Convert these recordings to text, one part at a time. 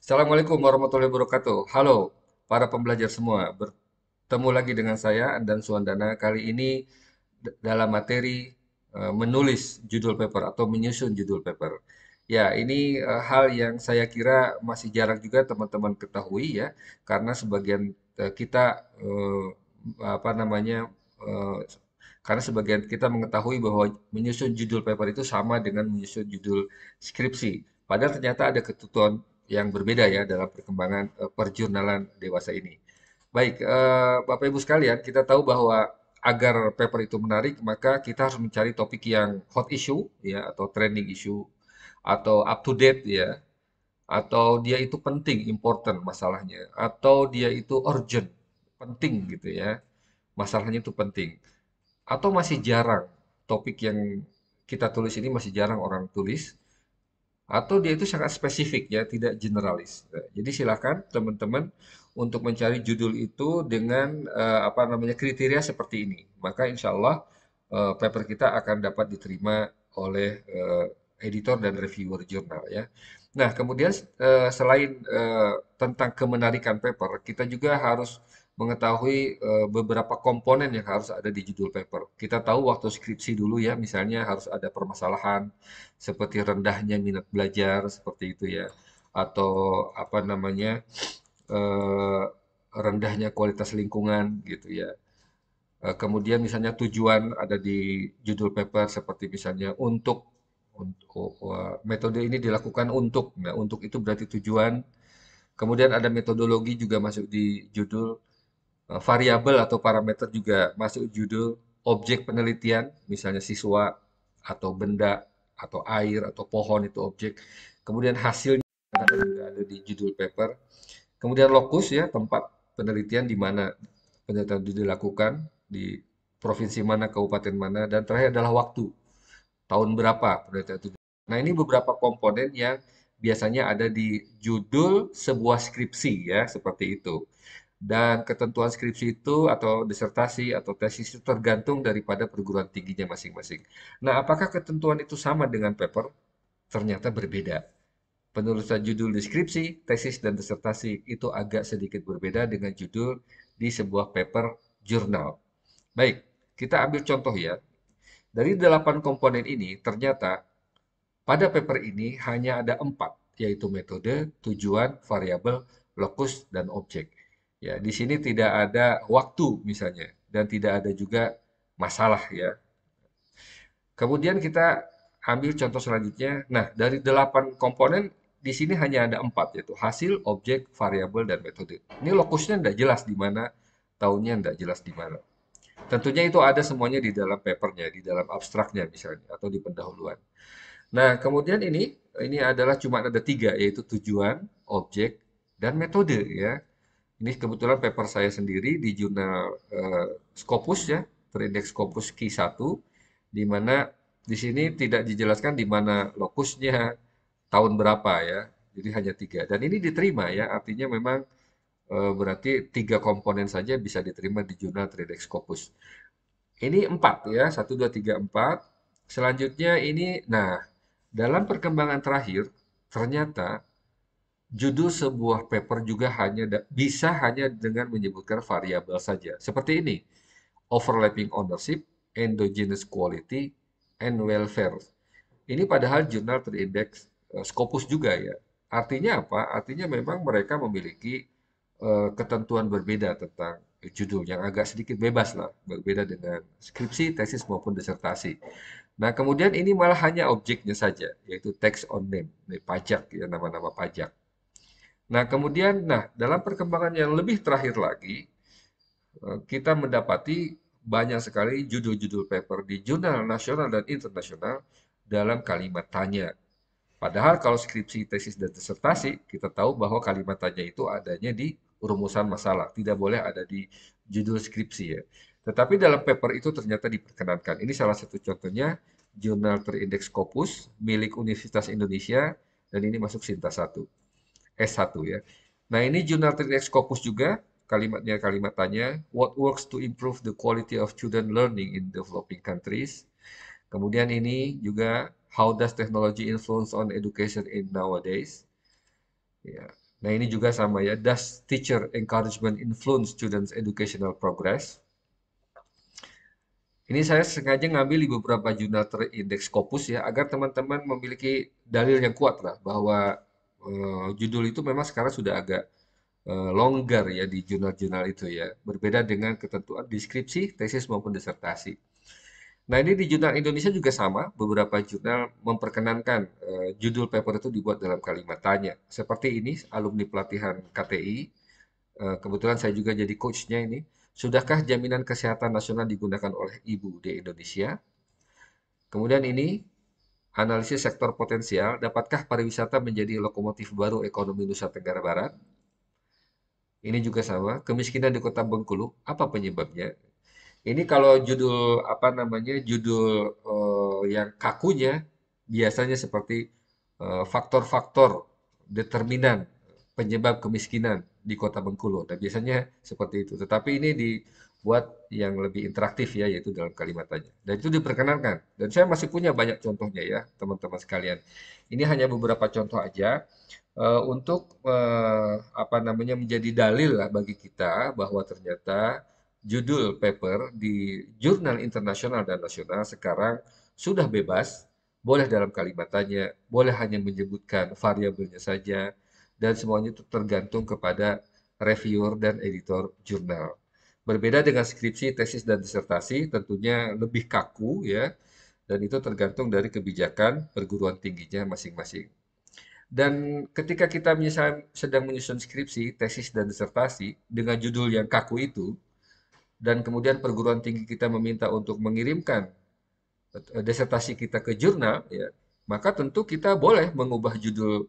Assalamualaikum warahmatullahi wabarakatuh. Halo, para pembelajar semua. Bertemu lagi dengan saya, Andan Suwandana. Kali ini dalam materi menulis judul paper atau menyusun judul paper. Ya, ini hal yang saya kira masih jarang juga teman-teman ketahui ya, karena sebagian kita apa namanya eh, karena sebagian kita mengetahui bahwa menyusun judul paper itu sama dengan menyusun judul skripsi. Padahal ternyata ada ketentuan yang berbeda ya dalam perkembangan perjurnalan dewasa ini. Baik, Bapak Ibu sekalian, kita tahu bahwa agar paper itu menarik, maka kita harus mencari topik yang hot issue ya atau trending issue atau up to date ya, atau dia itu penting, important masalahnya, atau dia itu urgent, penting gitu ya. Masalahnya itu penting. Atau masih jarang topik yang kita tulis ini masih jarang orang tulis atau dia itu sangat spesifik ya, tidak generalis. Nah, jadi silakan teman-teman untuk mencari judul itu dengan apa namanya kriteria seperti ini. Maka insya Allah paper kita akan dapat diterima oleh editor dan reviewer jurnal ya. Nah, kemudian selain tentang kemenarikan paper, kita juga harus mengetahui beberapa komponen yang harus ada di judul paper. Kita tahu waktu skripsi dulu ya, misalnya harus ada permasalahan seperti rendahnya minat belajar seperti itu ya, atau apa namanya eh, rendahnya kualitas lingkungan gitu ya. Kemudian misalnya tujuan ada di judul paper seperti misalnya untuk metode ini dilakukan untuk, nah untuk itu berarti tujuan. Kemudian ada metodologi juga masuk di judul, variabel atau parameter juga masuk judul, objek penelitian misalnya siswa atau benda atau air atau pohon itu objek. Kemudian hasilnya kadang juga ada di judul paper. Kemudian lokus ya, tempat penelitian di mana penelitian itu dilakukan, di provinsi mana, kabupaten mana, dan terakhir adalah waktu, tahun berapa penelitian itu. Nah, ini beberapa komponen yang biasanya ada di judul sebuah skripsi ya, seperti itu. Dan ketentuan skripsi itu atau disertasi atau tesis itu tergantung daripada perguruan tingginya masing-masing. Nah, apakah ketentuan itu sama dengan paper? Ternyata berbeda. Penulisan judul deskripsi, tesis, dan disertasi itu agak sedikit berbeda dengan judul di sebuah paper jurnal. Baik, kita ambil contoh ya. Dari 8 komponen ini, ternyata pada paper ini hanya ada 4, yaitu metode, tujuan, variabel, lokus, dan objek. Ya, di sini tidak ada waktu misalnya, dan tidak ada juga masalah ya. Kemudian kita ambil contoh selanjutnya. Nah, dari 8 komponen di sini hanya ada 4, yaitu hasil, objek, variabel, dan metode. Ini lokusnya tidak jelas di mana, tahunnya tidak jelas di mana. Tentunya itu ada semuanya di dalam papernya, di dalam abstraknya misalnya, atau di pendahuluan. Nah, kemudian ini adalah cuma ada 3, yaitu tujuan, objek, dan metode ya. Ini kebetulan paper saya sendiri di jurnal Scopus ya, terindeks Scopus Q1, di mana di sini tidak dijelaskan di mana lokusnya, tahun berapa ya. Jadi hanya 3. Dan ini diterima ya, artinya memang berarti 3 komponen saja bisa diterima di jurnal terindeks Scopus. Ini 4 ya, satu 2 3 4. Selanjutnya ini, nah dalam perkembangan terakhir, ternyata judul sebuah paper juga bisa hanya dengan menyebutkan variabel saja. Seperti ini, overlapping ownership, endogenous quality, and welfare. Ini padahal jurnal terindeks Scopus juga ya. Artinya apa? Artinya memang mereka memiliki ketentuan berbeda tentang judul yang agak sedikit bebas lah, berbeda dengan skripsi, tesis maupun disertasi. Nah, kemudian ini malah hanya objeknya saja, yaitu tax on name, pajak ya, nama-nama pajak. Nah, kemudian, dalam perkembangan yang lebih terakhir lagi, kita mendapati banyak sekali judul-judul paper di jurnal nasional dan internasional dalam kalimat tanya. Padahal kalau skripsi, tesis, dan disertasi, kita tahu bahwa kalimat tanya itu adanya di rumusan masalah, tidak boleh ada di judul skripsi ya. Tetapi dalam paper itu ternyata diperkenankan. Ini salah satu contohnya, jurnal terindeks Scopus milik Universitas Indonesia, dan ini masuk Sinta 1. S1 ya. Nah, ini jurnal terindeks Scopus juga, kalimatnya kalimat tanya, what works to improve the quality of student learning in developing countries. Kemudian ini juga, how does technology influence on education in nowadays? Ya. Nah, ini juga sama ya. Does teacher encouragement influence students' educational progress? Ini saya sengaja ngambil di beberapa jurnal terindeks Scopus ya, agar teman-teman memiliki dalil yang kuat lah bahwa judul itu memang sekarang sudah agak longgar ya di jurnal-jurnal itu ya, berbeda dengan ketentuan deskripsi, tesis maupun disertasi. Nah, ini di jurnal Indonesia juga sama, beberapa jurnal memperkenankan judul paper itu dibuat dalam kalimat tanya. Seperti ini, alumni pelatihan KTI, kebetulan saya juga jadi coachnya ini. Sudahkah jaminan kesehatan nasional digunakan oleh ibu di Indonesia? Kemudian ini, analisis sektor potensial, dapatkah pariwisata menjadi lokomotif baru ekonomi Nusa Tenggara Barat? Ini juga sama, kemiskinan di Kota Bengkulu, apa penyebabnya? Ini kalau judul apa namanya, judul yang kakunya biasanya seperti faktor-faktor determinan penyebab kemiskinan di Kota Bengkulu. Dan biasanya seperti itu. Tetapi ini dibuat yang lebih interaktif ya, yaitu dalam kalimat tanya. Dan itu diperkenankan. Dan saya masih punya banyak contohnya ya, teman-teman sekalian. Ini hanya beberapa contoh aja untuk apa namanya menjadi dalil lah bagi kita bahwa ternyata judul paper di jurnal internasional dan nasional sekarang sudah bebas, boleh dalam kalimat tanya, boleh hanya menyebutkan variabelnya saja, dan semuanya itu tergantung kepada reviewer dan editor jurnal. Berbeda dengan skripsi, tesis, dan disertasi, tentunya lebih kaku ya, dan itu tergantung dari kebijakan perguruan tingginya masing-masing. Dan ketika kita misalnya sedang menyusun skripsi, tesis, dan disertasi dengan judul yang kaku itu, dan kemudian perguruan tinggi kita meminta untuk mengirimkan disertasi kita ke jurnal, ya, maka tentu kita boleh mengubah judul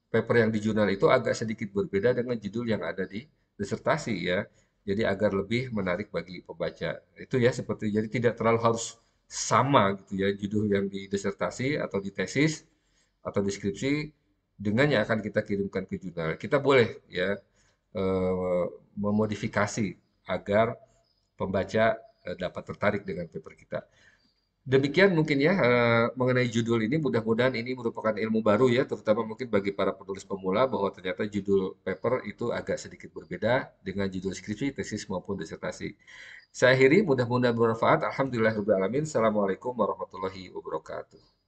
paper yang di jurnal itu agak sedikit berbeda dengan judul yang ada di disertasi ya. Jadi agar lebih menarik bagi pembaca. Itu ya seperti jadi tidak terlalu harus sama gitu ya judul yang di disertasi atau di tesis atau deskripsi dengan yang akan kita kirimkan ke jurnal. Kita boleh ya memodifikasi agar pembaca dapat tertarik dengan paper kita. Demikian mungkin ya mengenai judul ini, mudah-mudahan ini merupakan ilmu baru ya, terutama mungkin bagi para penulis pemula bahwa ternyata judul paper itu agak sedikit berbeda dengan judul skripsi, tesis maupun disertasi. Saya akhiri, mudah-mudahan bermanfaat. Alhamdulillahirobbilalamin. Assalamualaikum warahmatullahi wabarakatuh.